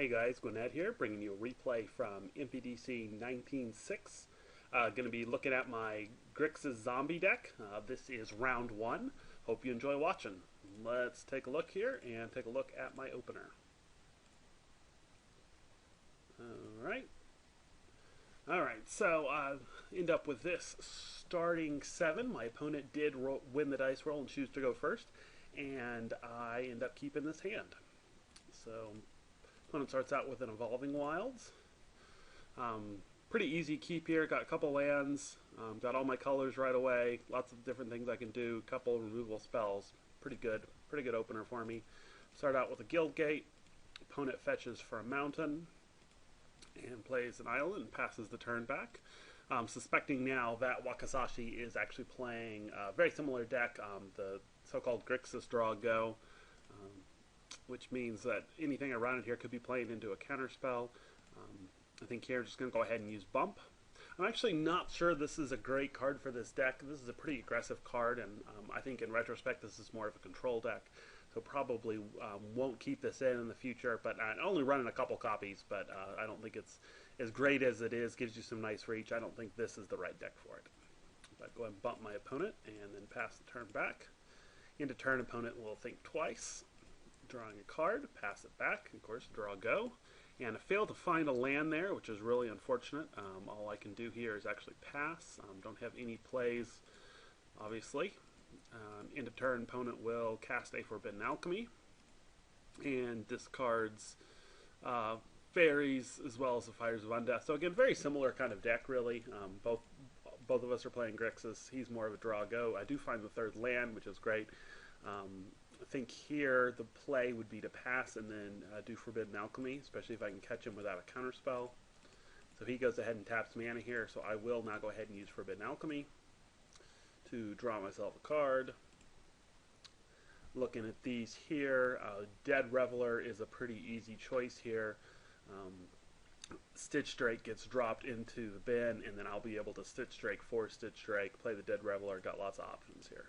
Hey guys, gwyned here, bringing you a replay from MPDC 19.6. Going to be looking at my Grixis Zombie Deck. This is round one. Hope you enjoy watching. Let's take a look here and take a look at my opener. Alright, so end up with this starting 7. My opponent did win the dice roll and choose to go first, and I end up keeping this hand. So opponent starts out with an Evolving Wilds. Pretty easy keep here. Got a couple lands. Got all my colors right away. Lots of different things I can do. Couple removal spells. Pretty good opener for me. Start out with a Guild Gate. Opponent fetches for a mountain and plays an island and passes the turn back. Suspecting now that Wakasashi is actually playing a very similar deck, the so-called Grixis Draw Go, which means that anything around it here could be playing into a counterspell. I think here just going to go ahead and use Bump. I'm actually not sure this is a great card for this deck. This is a pretty aggressive card, and I think in retrospect this is more of a control deck. So probably won't keep this in the future, but I only running a couple copies, but I don't think it's as great as it is. Gives you some nice reach. I don't think this is the right deck for it. But go ahead and bump my opponent and then pass the turn back. Into turn, opponent will think twice. Drawing a card, pass it back, of course, draw go. And I failed to find a land there, which is really unfortunate. All I can do here is actually pass. Don't have any plays, obviously. End of turn, opponent will cast a Forbidden Alchemy and discards fairies as well as the Fires of Undeath. So again, very similar kind of deck, really. Both of us are playing Grixis. He's more of a draw go. I do find the third land, which is great. I think here the play would be to pass and then do Forbidden Alchemy, especially if I can catch him without a counterspell. So he goes ahead and taps mana here, so I will now go ahead and use Forbidden Alchemy to draw myself a card. Looking at these here, Dead Reveler is a pretty easy choice here. Stitch Drake gets dropped into the bin, and then I'll be able to Stitch Drake for Stitch Drake, play the Dead Reveler, got lots of options here.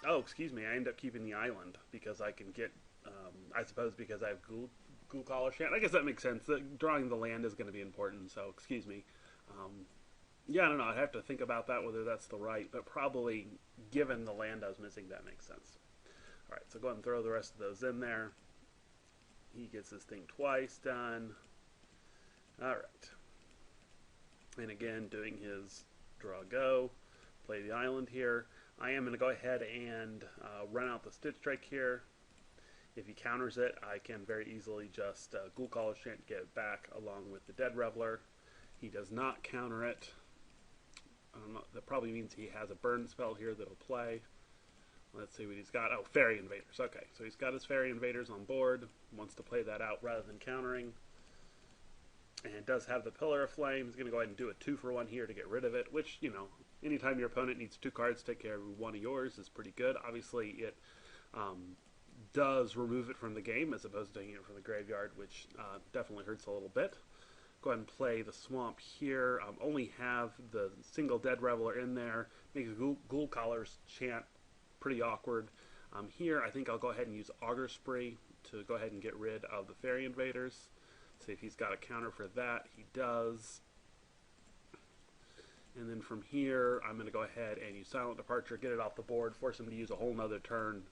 Oh, excuse me, I end up keeping the island because I can get, I suppose because I have Ghoul Collar Chant. I guess that makes sense. Drawing the land is going to be important, so excuse me. Yeah, I don't know. I'd have to think about that, whether that's the right, but probably given the land I was missing, that makes sense. Alright, so go ahead and throw the rest of those in there. He gets his thing twice done. Alright. And again, doing his draw go, play the island here. I am going to go ahead and run out the Stitch Drake here. If he counters it, I can very easily just Ghoul Collar Chant, get it back along with the Dead Reveler. He does not counter it. That probably means he has a burn spell here that'll play. Let's see what he's got. Oh, Fairy Invaders. Okay, so he's got his Fairy Invaders on board. Wants to play that out rather than countering. And it does have the Pillar of Flame. He's going to go ahead and do a 2-for-1 here to get rid of it, which, you know, anytime your opponent needs 2 cards to take care of one of yours is pretty good. Obviously, it does remove it from the game as opposed to taking it from the graveyard, which definitely hurts a little bit. Go ahead and play the Swamp here. Only have the single Dead Reveler in there. Makes Ghoul Collar's Chant pretty awkward. Here, I think I'll go ahead and use Augur Spree to go ahead and get rid of the Fairy Invaders. See if he's got a counter for that. He does. And then from here, I'm going to go ahead and use Silent Departure, get it off the board, force him to use a whole nother turn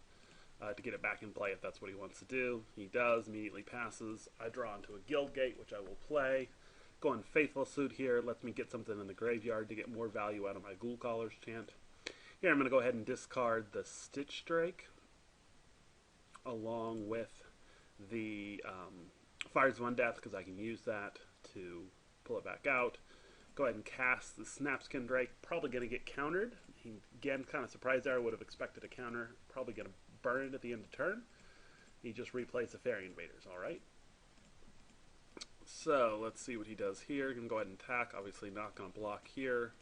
to get it back in play if that's what he wants to do. He does, immediately passes. I draw into a Guild Gate, which I will play. Going Faithful Suit here, lets me get something in the graveyard to get more value out of my Ghoul Collar's Chant. Here I'm going to go ahead and discard the Stitch Drake, along with the Fires of Undeath, because I can use that to pull it back out. Go ahead and cast the Snapskin Drake. Probably going to get countered. He, again, kind of surprised there. I would have expected a counter. Probably going to burn it at the end of turn. He just replays the Fairy Invaders. Alright. So, let's see what he does here. Going to go ahead and attack. Obviously not going to block here.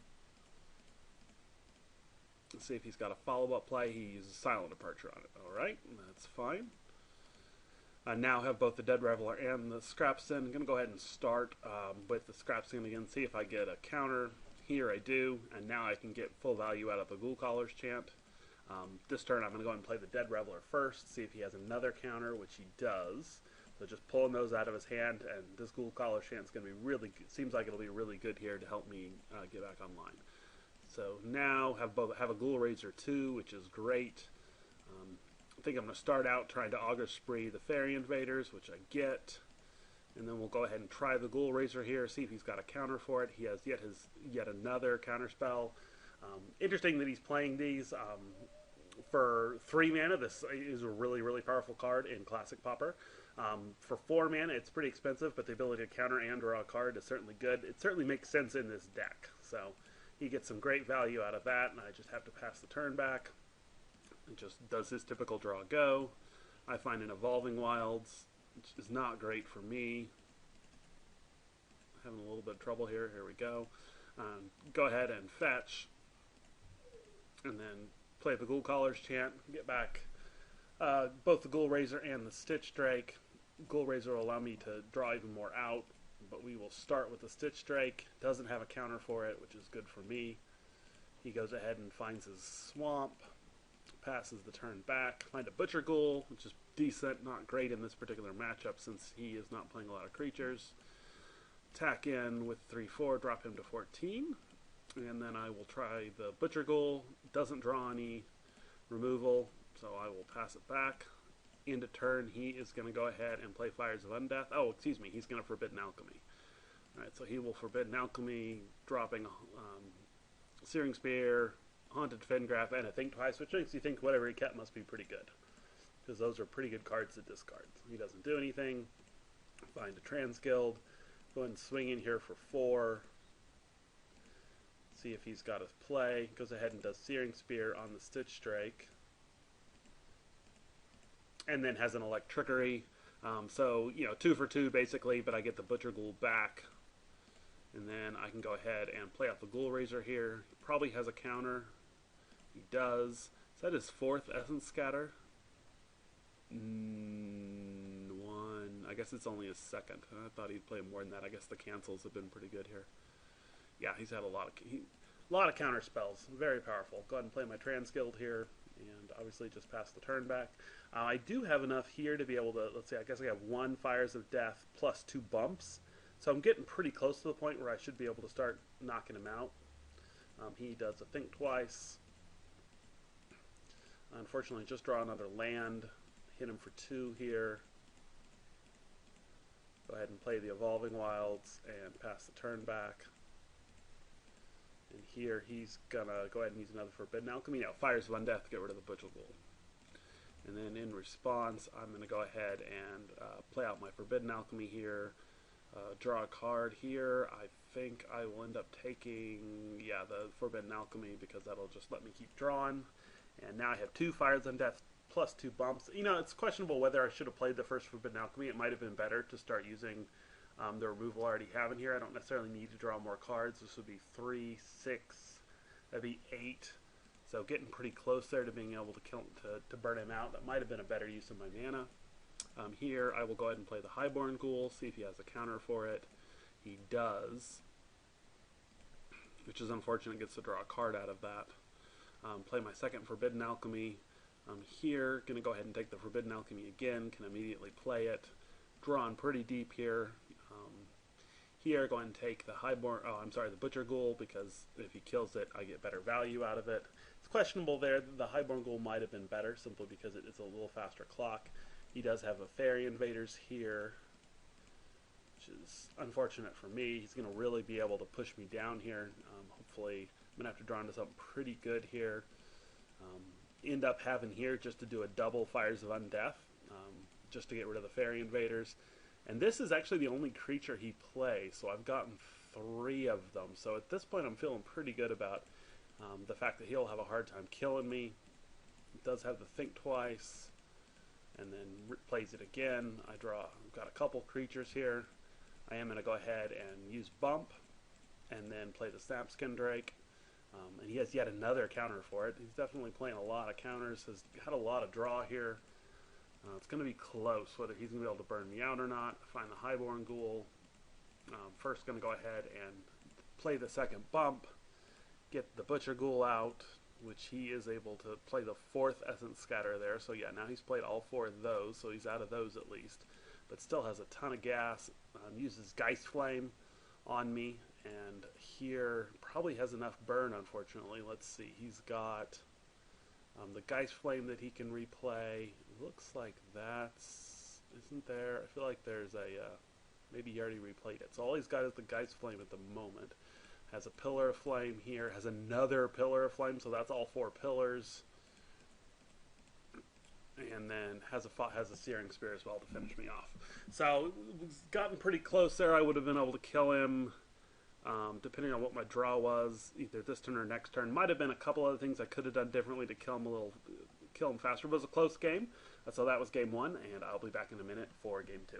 Let's see if he's got a follow-up play. He uses Silent Departure on it. Alright, that's fine. I now have both the Dead Reveler and the Scrapskin. I'm going to go ahead and start with the Scrapskin again, see if I get a counter. Here I do, and now I can get full value out of the Ghoul Collar's Chant. This turn I'm going to go ahead and play the Dead Reveler first, see if he has another counter, which he does. So just pulling those out of his hand, and this Ghoul Collar Chant is going to be really, seems like it'll be really good here to help me get back online. So now have a Ghoul Raiser 2, which is great. I think I'm going to start out trying to Augur Spree the Fairy Invaders, which I get. And then we'll go ahead and try the Ghoul Raiser here, see if he's got a counter for it. He has yet another counter spell. Interesting that he's playing these. For 3 mana, this is a really, really powerful card in Classic Pauper. For 4 mana, it's pretty expensive, but the ability to counter and draw a card is certainly good. It certainly makes sense in this deck. So he gets some great value out of that, and I just have to pass the turn back. It just does his typical draw go. I find an Evolving Wilds, which is not great for me. Having a little bit of trouble here. Here we go. Go ahead and fetch, and then play the Ghoul Collar's Chant. Get back both the Ghoul Raiser and the Stitch Drake. Ghoul Raiser will allow me to draw even more out, but we will start with the Stitch Drake. Doesn't have a counter for it, which is good for me. He goes ahead and finds his swamp, passes the turn back. Find a Butcher Ghoul, which is decent, not great in this particular matchup since he is not playing a lot of creatures. Attack in with 3/4, drop him to 14. And then I will try the Butcher Ghoul. Doesn't draw any removal, so I will pass it back. End of turn, he is going to go ahead and play Fires of Undeath. Oh, excuse me, he's going to Forbidden Alchemy. Alright, so he will Forbidden Alchemy, dropping Searing Spear, Haunted Fengraf, and a Think Twice, which makes you think whatever he kept must be pretty good. Because those are pretty good cards to discard. He doesn't do anything. Find a Transguild. Go ahead and swing in here for 4. See if he's got his play. Goes ahead and does Searing Spear on the Stitch Drake. And then has an Electrickery. So, 2 for 2 basically, but I get the Butcher Ghoul back. And then I can go ahead and play out the Ghoul Raiser here. He probably has a counter. He does. Is that his 4th Essence Scatter? 1. I guess it's only his 2nd. I thought he'd play more than that. I guess the cancels have been pretty good here. Yeah, he's had a lot of counter spells. Very powerful. Go ahead and play my Transguild here, and obviously just pass the turn back. I do have enough here to be able to, let's see, I guess I have 1 Fires of Death plus 2 bumps. So I'm getting pretty close to the point where I should be able to start knocking him out. He does a Think Twice. Unfortunately, just draw another land. Hit him for 2 here. Go ahead and play the Evolving Wilds and pass the turn back. And here he's gonna go ahead and use another Forbidden Alchemy. Now, Fires of Undeath to get rid of the Butcher Ghoul. And then in response, I'm gonna go ahead and play out my Forbidden Alchemy here. Draw a card here. I think I will end up taking, the Forbidden Alchemy because that'll just let me keep drawing. And now I have 2 Fires of Undeath plus 2 bumps. It's questionable whether I should have played the first Forbidden Alchemy. It might have been better to start using the removal I already have in here. I don't necessarily need to draw more cards. This would be 3, 6, that'd be 8. So getting pretty close there to being able to kill to burn him out. That might have been a better use of my mana. Here I will go ahead and play the Highborn Ghoul, see if he has a counter for it. He does, which is unfortunate. Gets to draw a card out of that. Play my second Forbidden Alchemy. Here, going to go ahead and take the Forbidden Alchemy again. Can immediately play it. Drawn pretty deep here. Here, go ahead and take the the Butcher Ghoul, because if he kills it, I get better value out of it. It's questionable there. The Highborn Ghoul might have been better, simply because it is a little faster clock. He does have a Fairy Invaders here, which is unfortunate for me. He's going to really be able to push me down here. Hopefully, I'm going to have to draw into something pretty good here. End up having here just to do a double Fires of Undeath, just to get rid of the Fairy Invaders. And this is actually the only creature he plays, so I've gotten 3 of them. So at this point I'm feeling pretty good about the fact that he'll have a hard time killing me. He does have the Think Twice, and then plays it again. I've got a couple creatures here. I am going to go ahead and use Bump, and then play the Snapskin Drake. And he has yet another counter for it. He's definitely playing a lot of counters, has had a lot of draw here. It's going to be close whether he's going to be able to burn me out or not. Find the Highborn Ghoul. First going to go ahead and play the second Bump, get the Butcher Ghoul out, which he is able to play the 4th Essence Scatter there. So yeah, now he's played all 4 of those, so he's out of those at least. but still has a ton of gas. Uses Geist Flame on me, and here probably has enough burn, unfortunately. Let's see, he's got the Geist Flame that he can replay. Looks like isn't there? I feel like there's a, maybe he already replayed it. So all he's got is the Geist Flame at the moment. Has a Pillar of Flame here, has another Pillar of Flame, so that's all 4 pillars. And then has a Searing Spear as well to finish me off. So it's gotten pretty close there. I would have been able to kill him, depending on what my draw was, either this turn or next turn. Might have been a couple other things I could have done differently to kill him faster. But it was a close game. So that was game 1, and I'll be back in a minute for game 2.